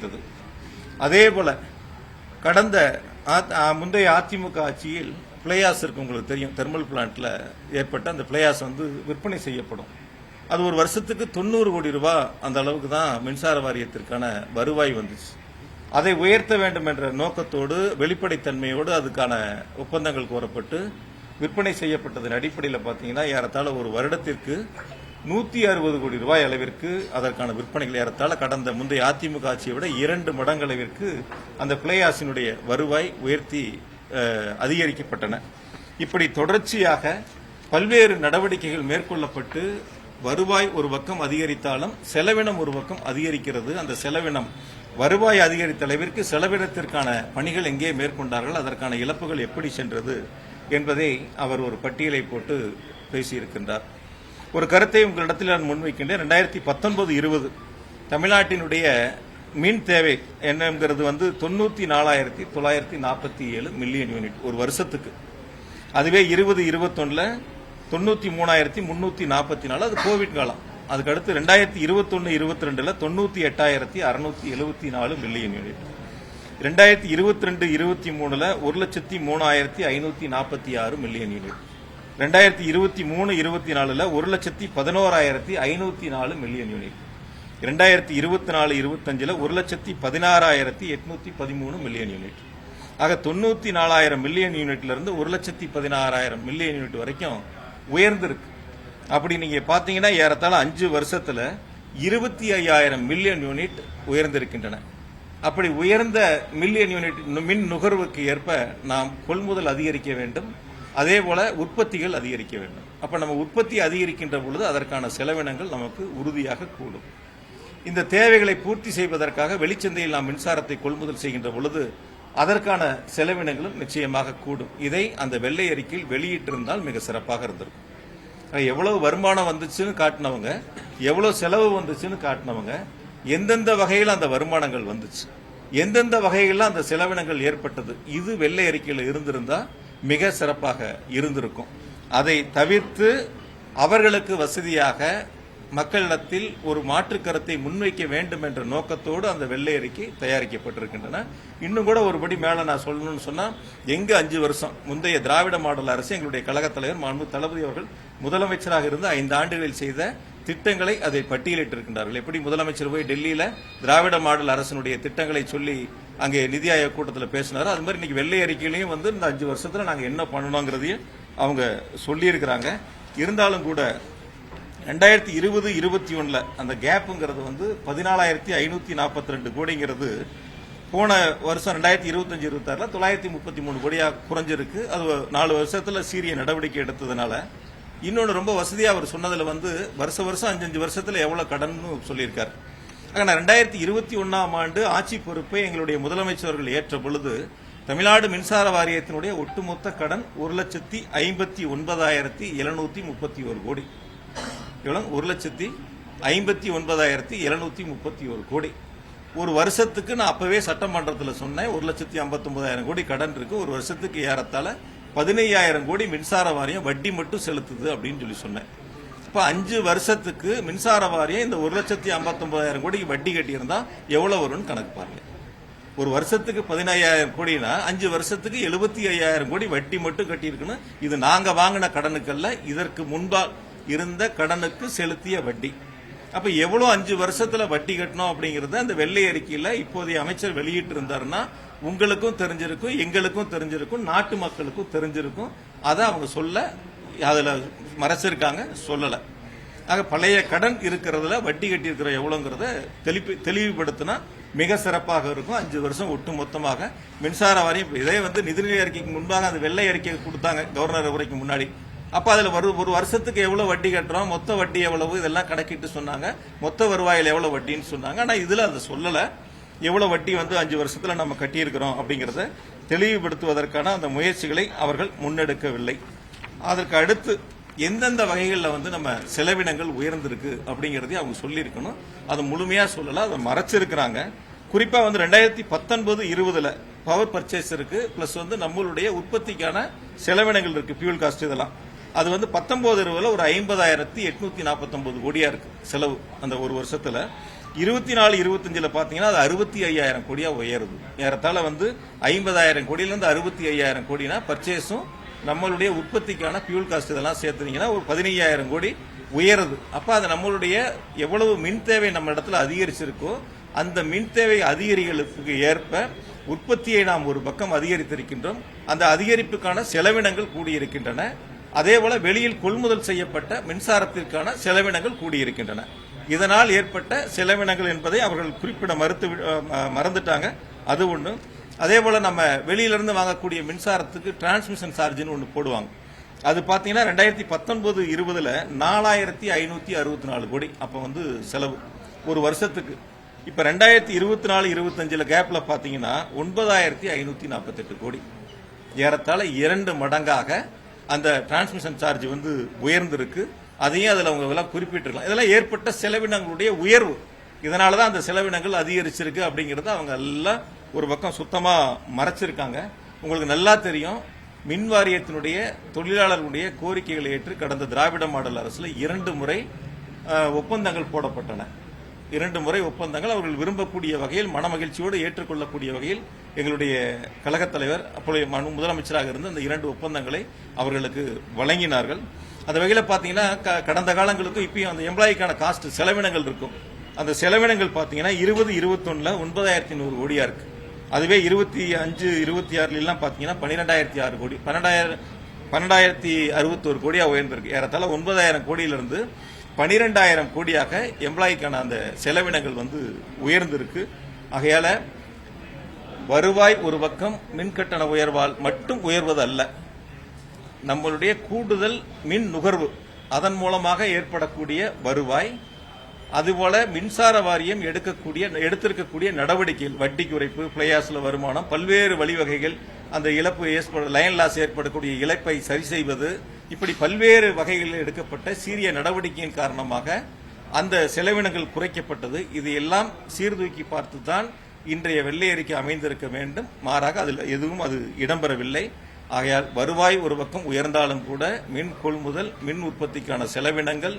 அதிகரிக்கின்றது. அதேபோல கடந்த முந்தைய அதிமுக ஆட்சியில் பிளேயாஸ் இருக்கு, உங்களுக்கு தெரியும், தெர்மல் பிளான்ட்ல ஏற்பட்ட அந்த பிளேயாஸ் விற்பனை செய்யப்படும். அது ஒரு வருஷத்துக்கு 90 கோடி ரூபாய் அந்த அளவுக்கு தான் மின்சார வாரியத்திற்கான வருவாய் வந்துச்சு. அதை உயர்த்த வேண்டும் என்ற நோக்கத்தோடு வெளிப்படைத்தன்மையோடு அதுக்கான ஒப்பந்தங்கள் கோரப்பட்டு விற்பனை செய்யப்பட்டதன் அடிப்படையில் பார்த்தீங்கன்னா ஏறத்தாழ ஒரு வருடத்திற்கு 160 கோடி ரூபாய் அளவிற்கு அதற்கான விற்பனைகள் ஏறத்தாழ கடந்த முந்தைய அதிமுக ஆட்சியை விட 2 மடங்கு அளவிற்கு அந்த பிளேயாஸினுடைய வருவாய் உயர்த்தி அதிகரிக்கப்பட்டன. இப்படி தொடர்ச்சியாக பல்வேறு நடவடிக்கைகள் மேற்கொள்ளப்பட்டு வருவாய் ஒரு பக்கம் அதிகரித்தாலும் செலவினம் ஒரு பக்கம் அதிகரிக்கிறது. அந்த செலவினம் வருவாய் அதிகரித்த அளவிற்கு செலவினத்திற்கான பணிகள் எங்கே மேற்கொண்டார்கள், அதற்கான இழப்புகள் எப்படி சென்றது என்பதை அவர் ஒரு பட்டியலை போட்டு பேசியிருக்கின்றார். ஒரு கருத்தை உங்களிடத்தில் நான் முன்வைக்கின்றேன். 2019-20 தமிழ்நாட்டினுடைய மின் தேவை என்னங்கிறது 94,947 மில்லியன் யூனிட் ஒரு வருஷத்துக்கு. அதுவே 2021 93,344, அது கோவிட் காலம். அதுக்கடுத்து 2021-22 98,674 million unit. 2022-23 1,03,546 million unit. 2023-24 1,11,504 million unit. 2024-25 1,16,813 million unit. ஆக 94,000 மில்லியன் யூனிட்ல இருந்து 1,16,000 மில்லியன் யூனிட் வரைக்கும் உயர்ந்திருக்கு. அப்படி நீங்க பாத்தீங்கன்னா ஏறத்தாழ 5 வருஷத்துல 25,000 மில்லியன் யூனிட் உயர்ந்திருக்கின்றன. அப்படி உயர்ந்த மில்லியன் யூனிட் மின் நுகர்வுக்கு ஏற்ப நாம் கொள்முதல் அதிகரிக்க வேண்டும், அதே போல உற்பத்திகள் அதிகரிக்க வேண்டும். அப்ப நம்ம உற்பத்தி அதிகரிக்கின்ற பொழுது அதற்கான செலவினங்கள் நமக்கு உறுதியாக கூடும். இந்த தேவைகளை பூர்த்தி செய்வதற்காக வெளிச்சந்தையில் நாம் மின்சாரத்தை கொள்முதல் செய்கின்ற பொழுது அதற்கான செலவினங்களும் நிச்சயமாக கூடும். இதை அந்த வெள்ளை அறிக்கையில் வெளியிட்டிருந்தால் மிக சிறப்பாக இருந்திருக்கும். எவ்வளவு வருமானம் வந்துச்சுன்னு காட்டினவங்க, எவ்வளவு செலவு வந்துச்சுன்னு காட்டினவங்க, எந்தெந்த வகையில் அந்த வருமானங்கள் வந்துச்சு, எந்தெந்த வகையில் அந்த செலவினங்கள் ஏற்பட்டது, இது வெள்ளை அறிக்கையில் இருந்திருந்தா மிக சிறப்பாக இருந்திருக்கும். அதை தவிர்த்து அவர்களுக்கு வசதியாக மக்களிடத்தில் ஒரு மாற்று கருத்தை முன்வைக்க வேண்டும் என்ற நோக்கத்தோடு அந்த வெள்ளை அறிக்கை தயாரிக்கப்பட்டிருக்கின்றன. இன்னும் கூட ஒருபடி மேல நான் சொல்லணும்னு சொன்னா, எங்க 5 வருஷம் முந்தைய திராவிட மாடல் அரசு எங்களுடைய கழக தலைவர் மாண்பு தளபதி அவர்கள் முதலமைச்சராக இருந்து 5 ஆண்டுகளில் செய்த திட்டங்களை அதை பட்டியலிட்டிருக்கின்றார்கள். எப்படி முதலமைச்சர் போய் டெல்லியில திராவிட மாடல் அரசினுடைய திட்டங்களை சொல்லி அங்கே நிதி ஆயோக் கூட்டத்தில் பேசினாரோ, அது மாதிரி இன்னைக்கு வெள்ளை அறிக்கையிலையும் இந்த 5 வருஷத்துல நாங்க என்ன பண்ணணுங்கிறதையும் அவங்க சொல்லியிருக்கிறாங்க. இருந்தாலும் கூட 2020-21 அந்த கேப்புங்கிறது 14,542 கோடிங்கிறது போன வருஷம் 2025-26 933 கோடியா குறைஞ்சிருக்கு. அது 4 வருஷத்துல சீரிய நடவடிக்கை எடுத்ததுனால. இன்னொன்று ரொம்ப வசதியா அவர் சொன்னதுல வருஷம் 5 வருஷத்துல எவ்வளவு கடன் சொல்லியிருக்காரு. ஆனா 2021 ஆண்டு ஆட்சி பொறுப்பை எங்களுடைய முதலமைச்சர்கள் ஏற்ற பொழுது தமிழ்நாடு மின்சார வாரியத்தினுடைய ஒட்டுமொத்த கடன் 1,59,731 கோடி. 1,59,731 கோடி. ஒரு வருஷத்துக்கு நான் அப்பவே சட்டமன்றத்தில் சொன்னேன், 1,59,000 கோடி கடன் இருக்கு. ஒரு வருஷத்துக்கு ஏறத்தாழ 15,000 கோடி மின்சார வாரியம் வட்டி மட்டும் செலுத்துது அப்படின்னு சொல்லி சொன்னேன். இப்ப 5 வருஷத்துக்கு மின்சார வாரியம் இந்த 1,59,000 கோடிக்கு வட்டி கட்டியிருந்தா எவ்வளவு வரும்னு கணக்கு பாருங்க. ஒரு வருஷத்துக்கு 15,000 கோடினா 5 வருஷத்துக்கு 75,000 கோடி வட்டி மட்டும் கட்டியிருக்குன்னு. இது நாங்க வாங்கின கடனுக்கல்ல, இதற்கு முன்பால் இருந்த கடனுக்கு செலுத்திய வட்டி. அப்ப எவ்வளவு 5 வருஷத்துல வட்டி கட்டணும் அப்படிங்கறத அந்த வெள்ளை அறிக்கையில இப்போதைய அமைச்சர் வெளியிட்டு இருந்தாருன்னா உங்களுக்கும் தெரிஞ்சிருக்கும், எங்களுக்கும் தெரிஞ்சிருக்கும், நாட்டு மக்களுக்கும் தெரிஞ்சிருக்கும். அதை அவங்க சொல்ல அதுல மறைச்சிருக்காங்க, சொல்லல. ஆக பழைய கடன் இருக்கிறதுல வட்டி கட்டி இருக்கிற எவ்வளவுங்கிறத தெளிவுபடுத்தினா மிக சிறப்பாக இருக்கும். 5 வருஷம் ஒட்டு மொத்தமாக மின்சார வாரியம் இதே நிதிநிலை அறிக்கைக்கு முன்பாக அந்த வெள்ளை அறிக்கை கொடுத்தாங்க கவர்னர் உரைக்கு முன்னாடி. அப்ப அதுல ஒரு வருஷத்துக்கு எவ்வளவு வட்டி கட்டுறோம், மொத்த வட்டி எவ்வளவு, இதெல்லாம் கணக்கிட்டு சொன்னாங்க. மொத்த வருவாயில் எவ்வளவு வட்டின்னு சொன்னாங்க. ஆனா இதுல அதை சொல்லல, எவ்வளவு வட்டி 5 வருஷத்துல நம்ம கட்டியிருக்கிறோம் அப்படிங்கறத தெளிவுபடுத்துவதற்கான அந்த முயற்சிகளை அவர்கள் முன்னெடுக்கவில்லை. அதற்கு அடுத்து எந்தெந்த வகைகளில் நம்ம செலவினங்கள் உயர்ந்திருக்கு அப்படிங்கறதையும் அவங்க சொல்லியிருக்கணும். அது முழுமையா சொல்லல, அதை மறைச்சிருக்கிறாங்க. குறிப்பா 2019-20 பவர் பர்ச்சேஸ் இருக்கு, பிளஸ் நம்மளுடைய உற்பத்திக்கான செலவினங்கள் இருக்கு, பியூல் காஸ்ட் இதெல்லாம். அது 19-20 ஒரு 50,849 கோடியா இருக்கு செலவு அந்த ஒரு வருஷத்துல. 24, 25 பாத்தீங்கன்னா அது 65,000 கோடியா உயருது. ஏறத்தாழ வந்து 50,000 கோடியிலிருந்து 65,000 கோடினா பர்ச்சேஸும் நம்மளுடைய உற்பத்திக்கான பியூல் காஸ்ட் இதெல்லாம் சேர்த்துனீங்கன்னா ஒரு 15,000 கோடி உயருது. அப்ப அது நம்மளுடைய எவ்வளவு மின் தேவை நம்ம இடத்துல அதிகரிச்சிருக்கோ அந்த மின் தேவை அதிகரிகளுக்கு ஏற்ப உற்பத்தியை நாம் ஒரு பக்கம் அதிகரித்திருக்கின்றோம். அந்த அதிகரிப்புக்கான செலவினங்கள் கூடியிருக்கின்றன. அதேபோல வெளியில் கொள்முதல் செய்யப்பட்ட மின்சாரத்திற்கான செலவினங்கள் கூடியிருக்கின்றன. இதனால் ஏற்பட்ட செலவினங்கள் என்பதை அவர்கள் குறிப்பிட மறந்துட்டாங்க. அது ஒண்ணு. அதே போல நம்ம வெளியிலிருந்து வாங்கக்கூடிய மின்சாரத்துக்கு டிரான்ஸ்மிஷன் சார்ஜ்னு ஒன்று போடுவாங்க. அது பாத்தீங்கன்னா 2019-20 4,564 கோடி அப்ப வந்து செலவு ஒரு வருஷத்துக்கு. இப்ப 2024-25 கேப்ல பாத்தீங்கன்னா 9,548 கோடி. ஏறத்தாழ 2 மடங்காக அந்த டிரான்ஸ்மிஷன் சார்ஜ் வந்து உயர்ந்திருக்கு. அதையும் அதுல அவங்க எல்லாம் குறிப்பிட்டிருக்கலாம். இதெல்லாம் ஏற்பட்ட செலவினங்களுடைய உயர்வு. இதனாலதான் அந்த செலவினங்கள் அதிகரிச்சிருக்கு அப்படிங்கறத அவங்க எல்லாம் ஒரு பக்கம் சுத்தமா மறைச்சிருக்காங்க. உங்களுக்கு நல்லா தெரியும், மின் வாரியத்தினுடைய தொழிலாளர்களுடைய கோரிக்கைகளை ஏற்று கடந்த திராவிட மாடல் அரசுல 2 முறை ஒப்பந்தங்கள் போடப்பட்டன. 2 முறை ஒப்பந்தங்கள் அவர்கள் விரும்பக்கூடிய வகையில் மனமகிழ்ச்சியோடு ஏற்றுக்கொள்ளக்கூடிய வகையில் எங்களுடைய கழகத் தலைவர் அப்போதைய முதலமைச்சராக இருந்து அந்த 2 ஒப்பந்தங்களை அவர்களுக்கு வழங்கினார்கள். அந்த வகையில் பாத்தீங்கன்னா கடந்த காலங்களுக்கும் இப்பயும் அந்த எம்ப்ளாய்க்கான காஸ்ட் செலவினங்கள் இருக்கும். அந்த செலவினங்கள் பாத்தீங்கன்னா 20-21 9,100 கோடியா இருக்கு. அதுவே 25-26 எல்லாம் பாத்தீங்கன்னா 12,006 கோடி 12,061 கோடியா உயர்ந்திருக்கு. ஏறத்தாழ 9,000 கோடியிலிருந்து 12,000 கோடியாக எம்ப்ளாய்க்கான அந்த செலவினங்கள் வந்து உயர்ந்திருக்கு. ஆகையால வருவாய் ஒரு பக்கம் மின்கட்டண உயர்வால் மட்டும் உயர்வது அல்ல, நம்மளுடைய கூடுதல் மின் நுகர்வு அதன் மூலமாக ஏற்படக்கூடிய வருவாய், அதுபோல மின்சார வாரியம் எடுத்திருக்கக்கூடிய நடவடிக்கைகள், வட்டி குறைப்பு, பிளையாஸ்ல வருமானம், பல்வேறு வழிவகைகள், அந்த இழப்பு லைன் லாஸ் ஏற்படக்கூடிய இழப்பை சரி செய்வது, இப்படி பல்வேறு வகைகளில் எடுக்கப்பட்ட சீரிய நடவடிக்கையின் காரணமாக அந்த செலவினங்கள் குறைக்கப்பட்டது. இது எல்லாம் சீர்தூக்கி பார்த்துதான் இன்றைய வெள்ளை அறிக்கை அமைந்திருக்க வேண்டும். மாறாக அதில் எதுவும் அது இடம்பெறவில்லை. ஆகையால் வருவாய் ஒரு பக்கம் உயர்ந்தாலும் கூட மின் கொள்முதல், மின் உற்பத்திக்கான செலவினங்கள்,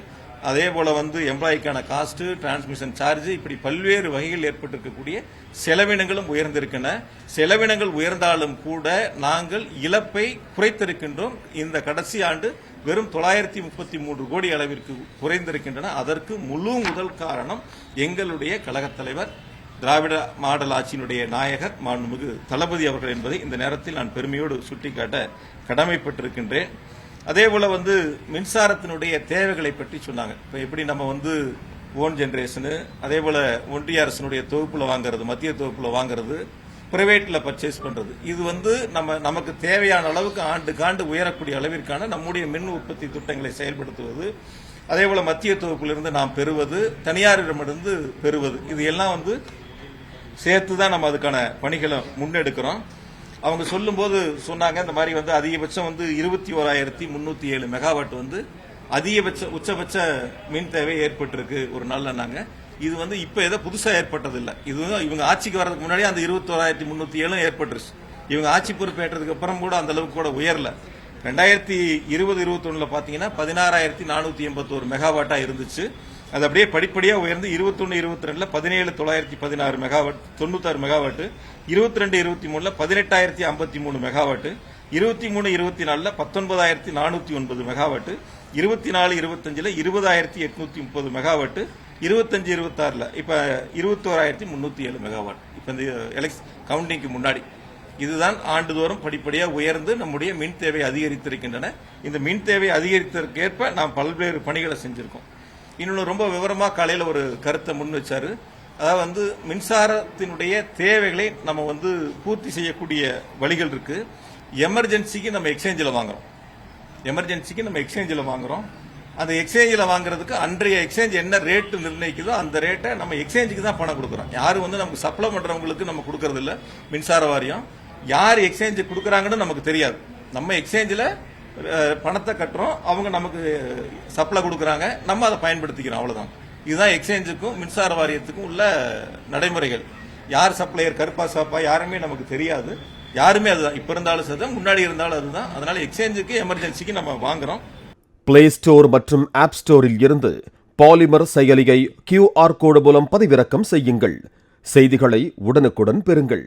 அதே போல வந்து எம்ப்ளாய்க்கான காஸ்ட், டிரான்ஸ்மிஷன் சார்ஜ், இப்படி பல்வேறு வகைகள் ஏற்பட்டிருக்கக்கூடிய செலவினங்களும் உயர்ந்திருக்கின்றன. செலவினங்கள் உயர்ந்தாலும் கூட நாங்கள் இழப்பை குறைத்திருக்கின்றோம். இந்த கடைசி ஆண்டு வெறும் 933 கோடி அளவிற்கு குறைந்திருக்கின்றன. அதற்கு முழு முதல் காரணம் எங்களுடைய கழகத் தலைவர், திராவிட மாடல் ஆட்சியினுடைய நாயகர் மாண்புமிகு தளபதி அவர்கள் என்பதை இந்த நேரத்தில் நான் பெருமையோடு சுட்டிக்காட்ட கடமைப்பட்டிருக்கின்றேன். அதே போல வந்து மின்சாரத்தினுடைய தேவைகளை பற்றி சொன்னாங்க. இப்ப எப்படி நம்ம வந்து ஓன் ஜெனரேஷனு, அதே போல ஒன்றிய அரசினுடைய தொகுப்புல வாங்குறது, மத்திய தொகுப்புல வாங்குறது, பிரைவேட்ல பர்ச்சேஸ் பண்றது, இது வந்து நமக்கு தேவையான அளவுக்கு ஆண்டுக்காண்டு உயரக்கூடிய அளவிற்கான நம்முடைய மின் உற்பத்தி திட்டங்களை செயல்படுத்துவது, அதே போல மத்திய தொகுப்பிலிருந்து நாம் பெறுவது, தனியாரிடமிருந்து பெறுவது, இது எல்லாம் வந்து சேர்த்துதான் நம்ம அதுக்கான பணிகளை முன்னெடுக்கிறோம். அவங்க சொல்லும்போது சொன்னாங்க, இந்த மாதிரி வந்து அதிகபட்சம் வந்து 21,307 மெகாவாட் வந்து உச்சபட்ச மின் தேவை ஏற்பட்டிருக்கு ஒரு நாள்ல. நாங்க இது வந்து இப்ப ஏதோ புதுசா ஏற்பட்டது இல்ல, இது இவங்க ஆட்சிக்கு வர்றதுக்கு முன்னாடி அந்த 21,307 ஏற்பட்டுருச்சு. இவங்க ஆட்சி பொறுப்பேற்றதுக்கு அப்புறம் கூட அந்த அளவுக்கு கூட உயரல. 2020-21 பாத்தீங்கன்னா 16,481 மெகாவாட்டா இருந்துச்சு. அது அப்படியே படிப்படியா உயர்ந்து 21-22 17,916 megawatt 96 megawatt, 22-23 18,053 megawatt, 23-24 19,409 megawatt, 24-25 20,830 megawatt, 25-26 இப்ப 21,307 மெகாவாட். இப்ப இந்த கவுண்டிங்க்கு முன்னாடி இதுதான் ஆண்டுதோறும் படிப்படியா உயர்ந்து நம்முடைய மின் தேவை அதிகரித்திருக்கின்றன. இந்த மின் தேவை அதிகரித்ததற்கேற்ப நாம் பல்வேறு பணிகளை செஞ்சிருக்கோம். இன்னொன்று ரொம்ப விவரமா காலையில் ஒரு கருத்தை முன் வச்சாரு. அதாவது வந்து மின்சாரத்தினுடைய தேவைகளை நம்ம வந்து பூர்த்தி செய்யக்கூடிய வழிகள் இருக்கு. எமர்ஜென்சிக்கு நம்ம எக்ஸ்சேஞ்சில் வாங்குறோம். அந்த எக்ஸ்சேஞ்சில் வாங்குறதுக்கு அன்றைய எக்ஸ்சேஞ்ச் என்ன ரேட்டு நிர்ணயிக்குதோ அந்த ரேட்டை நம்ம எக்ஸ்சேஞ்சுக்கு தான் பணம் கொடுக்குறோம். யாரும் வந்து நமக்கு சப்ளை பண்றவங்களுக்கு நம்ம கொடுக்கறது இல்ல. மின்சார வாரியம் யார் எக்ஸ்சேஞ்சு கொடுக்குறாங்கன்னு நமக்கு தெரியாது. நம்ம எக்ஸ்சேஞ்சில் பணத்தை கட்டுறோம், அவங்க நமக்கு சப்ளை கொடுக்குறாங்க, நம்ம அதை பயன்படுத்திக்கிறோம், அவ்வளவுதான். இதுதான் எக்ஸ்சேஞ்சுக்கும் மின்சார வாரியத்துக்கும் உள்ள நடைமுறைகள். யார் சப்ளையர், கருப்பா சாப்பா யாருமே நமக்கு தெரியாது. யாருமே அதுதான், இப்ப இருந்தாலும் சரிதான், முன்னாடி இருந்தாலும் அதுதான். அதனால எக்ஸ்சேஞ்சுக்கு எமர்ஜென்சிக்கு நம்ம வாங்குறோம். பிளே ஸ்டோர் மற்றும் ஆப் ஸ்டோரில் இருந்து பாலிமர் செயலியை QR கோடு மூலம் பதிவிறக்கம் செய்யுங்கள். செய்திகளை உடனுக்குடன் பெறுங்கள்.